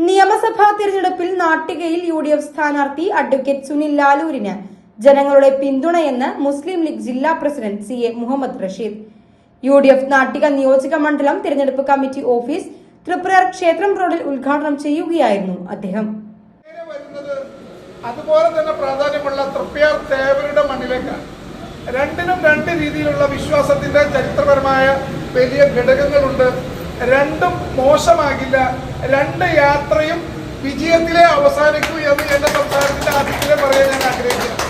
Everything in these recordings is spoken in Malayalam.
നിയമസഭാ തിരഞ്ഞെടുപ്പിൽ നാട്ടികയിൽ UDF സ്ഥാനാർത്ഥി അഡ്വക്കേറ്റ് സുനിൽ ലാലൂരിന് ജനങ്ങളുടെ പിന്തുണയെന്ന് മുസ്ലിം ലീഗ് ജില്ലാ president CA Muhammad Rasheed. UDF Nattika നിയോജക മണ്ഡലം തിരഞ്ഞെടുപ്പ് കമ്മിറ്റി ഓഫീസ് തൃപ്രയാർ ക്ഷേത്രം റോഡിൽ ഉദ്ഘാടനം ചെയ്യുകയായിരുന്നു അദ്ദേഹം. അതുപോലെ തന്നെ പ്രാധാന്യമുള്ള തൃപ്രയാർ തേവരുടെ മണ്ണിലേക്കാണ്. രണ്ടിനും രണ്ട് രീതിയിലുള്ള വിശ്വാസത്തിന്റെ ചരിത്രപരമായ വലിയ ഘടകങ്ങളുണ്ട്. രണ്ടും മോശമാകില്ല. രണ്ട് യാത്രയും വിജയത്തിലെ അവസാനിക്കൂ എന്ന് എന്റെ സംസാരത്തിന്റെ ആദ്യത്തിലെ പറയാൻ ഞാൻ ആഗ്രഹിക്കുന്നു.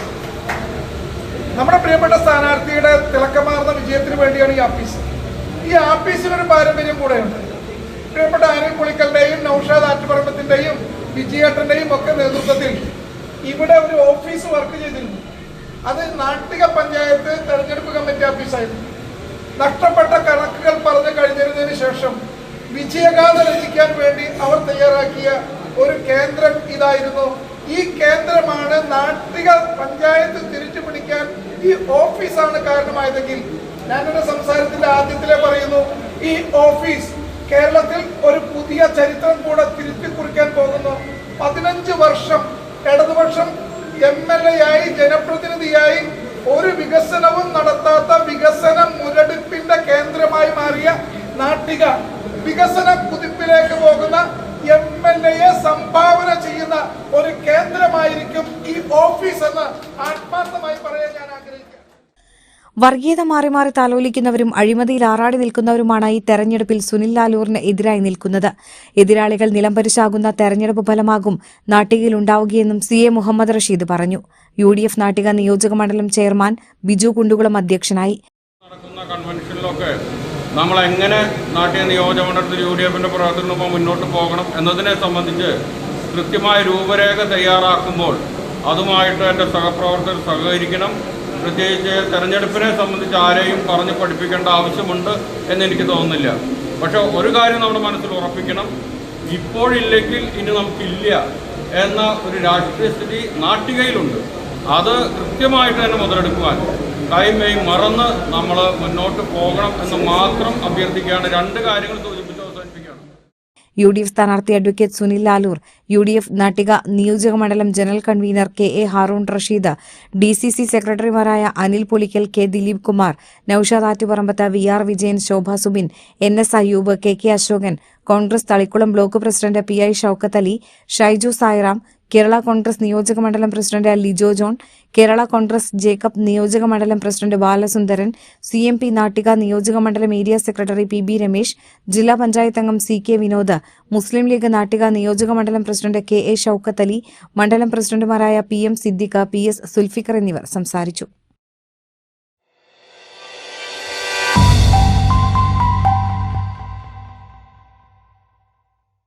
നമ്മുടെ പ്രിയപ്പെട്ട സ്ഥാനാർത്ഥിയുടെ തിളക്കമാർന്ന വിജയത്തിന് വേണ്ടിയാണ് ഈ ആപ്പീസിനൊരു പാരമ്പര്യം കൂടെയുണ്ട്. പ്രിയപ്പെട്ട അനിൽ പുളിക്കലിന്റെയും നൌഷാദ് ആറ്റുപറമ്പത്തിന്റെയും വിജയേട്ടന്റെയും ഒക്കെ നേതൃത്വത്തിൽ ഇവിടെ ഒരു ഓഫീസ് വർക്ക് ചെയ്തിരുന്നു. അത് നാട്ടിക പഞ്ചായത്ത് തെരഞ്ഞെടുപ്പ് കമ്മിറ്റി ഓഫീസായിരുന്നു. നഷ്ടപ്പെട്ട കണക്കുകൾ പറഞ്ഞു കഴിഞ്ഞതിന് ശേഷം വിജയഗാഥ രചിക്കാൻ വേണ്ടി അവർ തയ്യാറാക്കിയ ഒരു കേന്ദ്രം ഇതായിരുന്നു. ഈ കേന്ദ്രമാണ് നാട്ടിക പഞ്ചായത്ത് തിരിച്ചു പിടിക്കാൻ ഈ ഓഫീസാണ് കാരണമായതെങ്കിൽ ഞാൻ എന്റെ സംസാരത്തിന്റെ ആദ്യത്തിലെ പറയുന്നു, ഈ ഓഫീസ് കേരളത്തിൽ ഒരു പുതിയ ചരിത്രം കൂടെ തിരുത്തി കുറിക്കാൻ പോകുന്നു. 15 വർഷം ഇടതുപക്ഷം MLA ആയി ജനപ്രതിനിധിയായി ഒരു വികസനവും നടത്താത്ത വികസന മുരടിപ്പിന്റെ കേന്ദ്രമായി മാറിയ നാട്ടിക വികസന കുതിപ്പിലേക്ക് പോകുന്ന MLA സംഭാവന ചെയ്യുന്ന ഒരു കേന്ദ്രമായിരിക്കും ഈ ഓഫീസ് എന്ന് ആത്മാർത്ഥമായി പറയാൻ ഞാൻ ആഗ്രഹിക്കുന്നു. വർഗീയത മാറി മാറി താലോലിക്കുന്നവരും അഴിമതിയിൽ ആറാടി നിൽക്കുന്നവരുമാണ് ഈ തെരഞ്ഞെടുപ്പിൽ സുനിൽ ലാലൂരിന് എതിരായി നിൽക്കുന്നത്. എതിരാളികൾ നിലംപരിശാകുന്ന തെരഞ്ഞെടുപ്പ് ഫലമാകും നാട്ടികയിൽ ഉണ്ടാവുകയെന്നും CA മുഹമ്മദ് റഷീദ് പറഞ്ഞു. UDF നാട്ടിക നിയോജക മണ്ഡലം ചെയർമാൻ ബിജു കുണ്ടുകുളം അധ്യക്ഷനായി. നടക്കുന്ന കൺവെൻഷനിലൊക്കെ നമ്മൾ എങ്ങനെ നാട്ടിക നിയോജക മണ്ഡലത്തിൽ UDFന്റെ പ്രവർത്തനവുമായി മുന്നോട്ട് പോകണം എന്നതിനെ സംബന്ധിച്ച് കൃത്യമായ രൂപരേഖ തയ്യാറാക്കുമ്പോൾ അതുമായിട്ട് എൻ്റെ സഹപ്രവർത്തകർ സഹകരിക്കണം. പ്രത്യേകിച്ച് തെരഞ്ഞെടുപ്പിനെ സംബന്ധിച്ച് ആരെയും പറഞ്ഞ് പഠിപ്പിക്കേണ്ട ആവശ്യമുണ്ട് എന്നെനിക്ക് തോന്നുന്നില്ല. പക്ഷെ ഒരു കാര്യം നമ്മുടെ മനസ്സിൽ ഉറപ്പിക്കണം, ഇപ്പോഴില്ലെങ്കിൽ ഇനി നമുക്കില്ല എന്ന ഒരു രാഷ്ട്രീയ സ്ഥിതി നാട്ടികയിലുണ്ട്. അത് കൃത്യമായിട്ട് തന്നെ മുതലെടുക്കുവാൻ കൈമയും മറന്ന് നമ്മൾ മുന്നോട്ട് പോകണം എന്ന് മാത്രം അഭ്യർത്ഥിക്കുകയാണ്. രണ്ട് കാര്യങ്ങൾ സൂചിപ്പിച്ച് അവസാനിപ്പിക്കുകയാണ്. UDF സ്ഥാനാർത്ഥി അഡ്വക്കേറ്റ് സുനിൽ ലാലൂർ, UDF നാട്ടിക നിയോജക മണ്ഡലം general convener KA Haroon Rasheed, DCC സെക്രട്ടറിമാരായ Anil Pulikkal, K Dileep Kumar, Naushad Attuparambath, VR Vijayan, Shobha Subin, NS Ayyoob, KK Ashokan, Congress Thalikulam block president PI Shoukath Ali, Shaiju Sairam, Kerala Congress നിയോജക മണ്ഡലം പ്രസിഡന്റ് ലിജോ ജോൺ, കേരള കോൺഗ്രസ് ജേക്കബ് നിയോജക മണ്ഡലം പ്രസിഡന്റ് ബാലസുന്ദരൻ, CMP നാട്ടിക നിയോജക മണ്ഡലം ഏരിയ സെക്രട്ടറി PB രമേശ്, ജില്ലാ പഞ്ചായത്ത് അംഗം CK വിനോദ്, മുസ്ലിം ലീഗ് നാട്ടിക നിയോജക മണ്ഡലം പ്രസിഡന്റ് KA ഷൌക്കത്ത് അലി, മണ്ഡലം പ്രസിഡന്റുമാരായ PM സിദ്ദിഖ്, PS സുൽഫിക്കർ എന്നിവർ സംസാരിച്ചു.